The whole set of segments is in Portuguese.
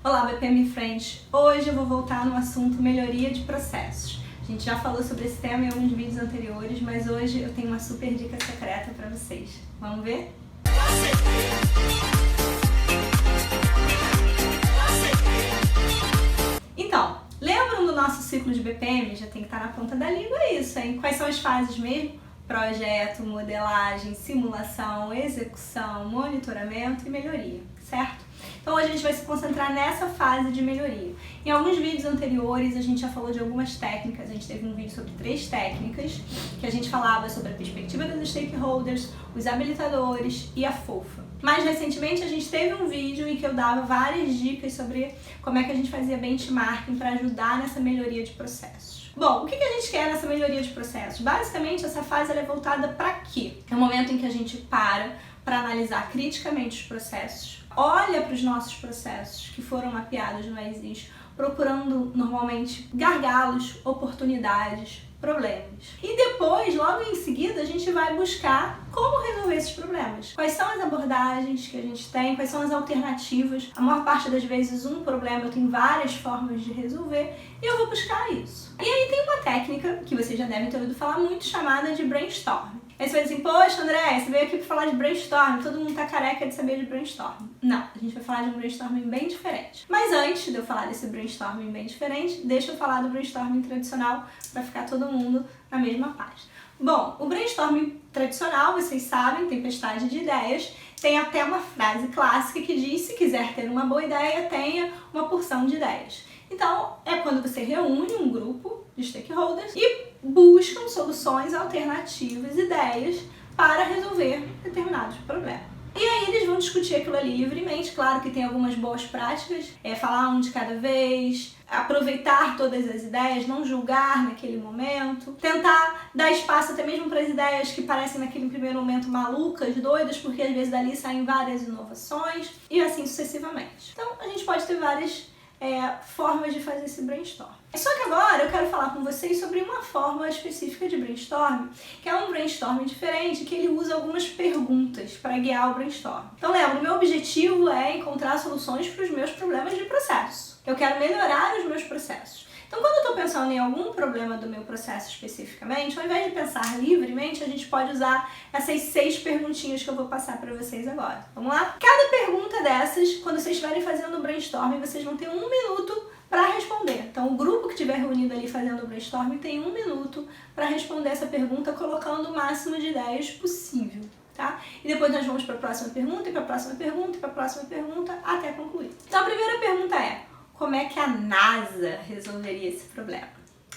Olá, BPM Friends! Hoje eu vou voltar no assunto melhoria de processos. A gente já falou sobre esse tema em alguns vídeos anteriores, mas hoje eu tenho uma super dica secreta para vocês. Vamos ver? Então, lembram do nosso ciclo de BPM? Já tem que estar na ponta da língua isso, hein? Quais são as fases mesmo? Projeto, modelagem, simulação, execução, monitoramento e melhoria, certo? Então hoje a gente vai se concentrar nessa fase de melhoria. Em alguns vídeos anteriores a gente já falou de algumas técnicas, a gente teve um vídeo sobre 3 técnicas, que a gente falava sobre a perspectiva dos stakeholders, os habilitadores e a FOFA. Mais recentemente a gente teve um vídeo em que eu dava várias dicas sobre como é que a gente fazia benchmarking para ajudar nessa melhoria de processos. Bom, o que a gente quer nessa melhoria de processos? Basicamente essa fase ela é voltada para quê? É o momento em que a gente para analisar criticamente os processos, olha para os nossos processos que foram mapeados no Exist, procurando normalmente gargalos, oportunidades, problemas. E depois, logo em seguida, a gente vai buscar como resolver esses problemas. Quais são as abordagens que a gente tem, quais são as alternativas. A maior parte das vezes um problema eu tenho várias formas de resolver e eu vou buscar isso. E aí tem uma técnica que vocês já devem ter ouvido falar muito, chamada de brainstorm. Aí você vai dizer assim, poxa André, você veio aqui para falar de brainstorm, todo mundo tá careca de saber de brainstorm. Não, a gente vai falar de um brainstorming bem diferente. Mas antes de eu falar desse brainstorming bem diferente, deixa eu falar do brainstorming tradicional para ficar todo mundo na mesma página. Bom, o brainstorming tradicional, vocês sabem, tempestade de ideias, tem até uma frase clássica que diz, se quiser ter uma boa ideia, tenha uma porção de ideias. Então, é quando você reúne um grupo de stakeholders e buscam soluções alternativas, ideias para resolver determinados problemas. E aí eles vão discutir aquilo ali livremente, claro que tem algumas boas práticas, falar um de cada vez, aproveitar todas as ideias, não julgar naquele momento, tentar dar espaço até mesmo para as ideias que parecem naquele primeiro momento malucas, doidas, porque às vezes dali saem várias inovações e assim sucessivamente. Então a gente pode ter várias formas de fazer esse brainstorm. Só que agora eu quero falar com vocês sobre uma forma específica de brainstorm, que é um brainstorm diferente, que ele usa algumas perguntas para guiar o brainstorm. Então lembra, o meu objetivo é encontrar soluções para os meus problemas de processo. Eu quero melhorar os meus processos. Então, quando eu estou pensando em algum problema do meu processo especificamente, ao invés de pensar livremente, a gente pode usar essas 6 perguntinhas que eu vou passar para vocês agora. Vamos lá? Cada pergunta dessas, quando vocês estiverem fazendo o brainstorming, vocês vão ter 1 minuto para responder. Então, o grupo que estiver reunido ali fazendo o brainstorming tem 1 minuto para responder essa pergunta, colocando o máximo de ideias possível. Tá? E depois nós vamos para a próxima pergunta, e para a próxima pergunta, e para a próxima pergunta, até concluir. Então, a primeira pergunta é: como é que a NASA resolveria esse problema?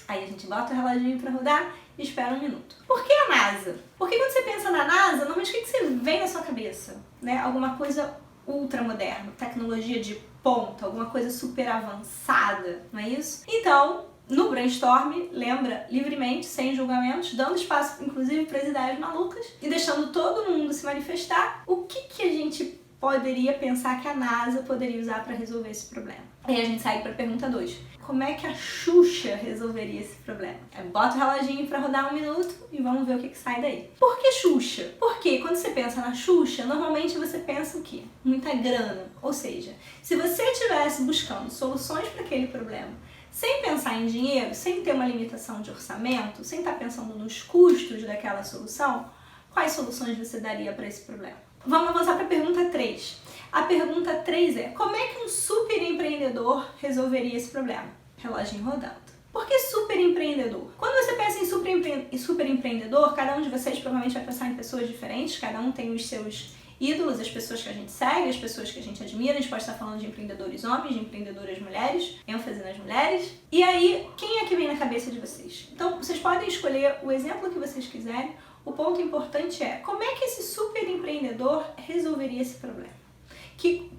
Aí a gente bota o reloginho para rodar e espera 1 minuto. Por que a NASA? Porque quando você pensa na NASA, normalmente o que você vem na sua cabeça? Né? Alguma coisa ultramoderna, tecnologia de ponta, alguma coisa super avançada, não é isso? Então, no brainstorm, lembra, livremente, sem julgamentos, dando espaço inclusive para as ideias malucas e deixando todo mundo se manifestar, o que a gente poderia pensar que a NASA poderia usar para resolver esse problema? Aí a gente segue para a pergunta 2. Como é que a Xuxa resolveria esse problema? Bota o reloginho para rodar 1 minuto e vamos ver o que sai daí. Por que Xuxa? Porque quando você pensa na Xuxa, normalmente você pensa o quê? Muita grana. Ou seja, se você estivesse buscando soluções para aquele problema, sem pensar em dinheiro, sem ter uma limitação de orçamento, sem estar pensando nos custos daquela solução, quais soluções você daria para esse problema? Vamos avançar para a pergunta 3. A pergunta 3 é: como é que um super empreendedor resolveria esse problema? Reloginho rodando. Por que super empreendedor? Quando você pensa em super empreendedor, cada um de vocês provavelmente vai pensar em pessoas diferentes, cada um tem os seus ídolos, as pessoas que a gente segue, as pessoas que a gente admira. A gente pode estar falando de empreendedores homens, de empreendedoras mulheres, ênfase nas mulheres. E aí, quem é que vem na cabeça de vocês? Então, vocês podem escolher o exemplo que vocês quiserem. O ponto importante é: como é que esse super empreendedor resolveria esse problema?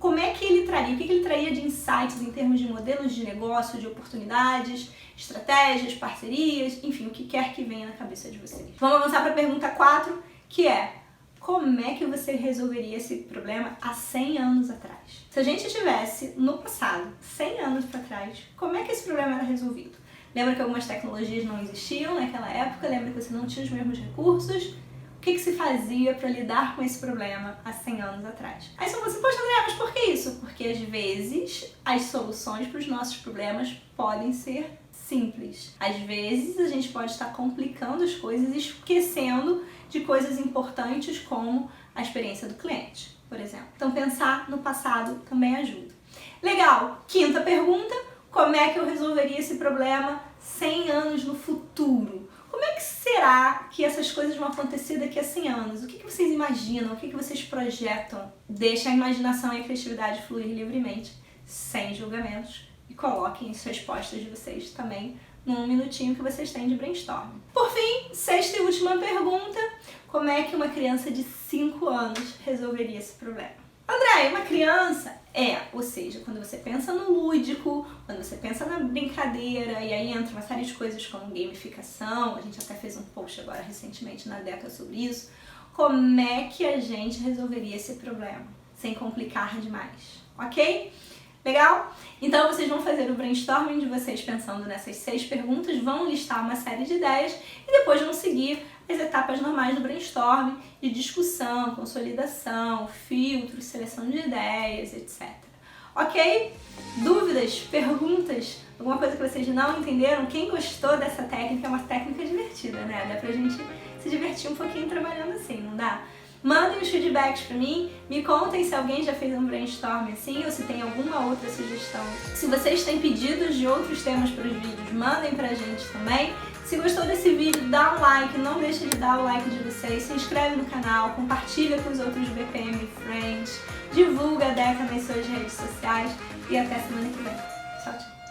Como é que ele traria? O que ele traria de insights em termos de modelos de negócio, de oportunidades, estratégias, parcerias, enfim, o que quer que venha na cabeça de vocês. Vamos avançar para a pergunta 4, que é: como é que você resolveria esse problema há 100 anos atrás? Se a gente estivesse no passado, 100 anos para trás, como é que esse problema era resolvido? Lembra que algumas tecnologias não existiam naquela época? Lembra que você não tinha os mesmos recursos? que se fazia para lidar com esse problema há 100 anos atrás? Aí você fala assim, poxa André, mas por que isso? Porque às vezes as soluções para os nossos problemas podem ser simples. Às vezes a gente pode estar complicando as coisas e esquecendo de coisas importantes como a experiência do cliente, por exemplo. Então pensar no passado também ajuda. Legal! Quinta pergunta, como é que eu resolveria esse problema 100 anos no futuro? Como é que será que essas coisas vão acontecer daqui a 100 anos? O que vocês imaginam? O que vocês projetam? Deixe a imaginação e a criatividade fluir livremente, sem julgamentos, e coloquem as respostas de vocês também num minutinho que vocês têm de brainstorming. Por fim, sexta e última pergunta, como é que uma criança de 5 anos resolveria esse problema? André, uma criança ou seja, quando você pensa no lúdico, quando você pensa na brincadeira, e aí entra uma série de coisas como gamificação, a gente até fez um post agora recentemente na Deca sobre isso, como é que a gente resolveria esse problema, sem complicar demais, ok? Legal? Então vocês vão fazer o brainstorming de vocês pensando nessas 6 perguntas, vão listar uma série de ideias e depois vão seguir as etapas normais do brainstorming, de discussão, consolidação, filtros, seleção de ideias, etc. Ok? Dúvidas? Perguntas? Alguma coisa que vocês não entenderam? Quem gostou dessa técnica, é uma técnica divertida, né? Dá pra gente se divertir um pouquinho trabalhando assim, não dá? Mandem os feedbacks pra mim, me contem se alguém já fez um brainstorm assim ou se tem alguma outra sugestão. Se vocês têm pedidos de outros temas para os vídeos, mandem pra gente também. Se gostou desse vídeo, dá um like, não deixa de dar o like de vocês, se inscreve no canal, compartilha com os outros BPM Friends, divulga a Deca nas suas redes sociais e até semana que vem. Tchau, tchau!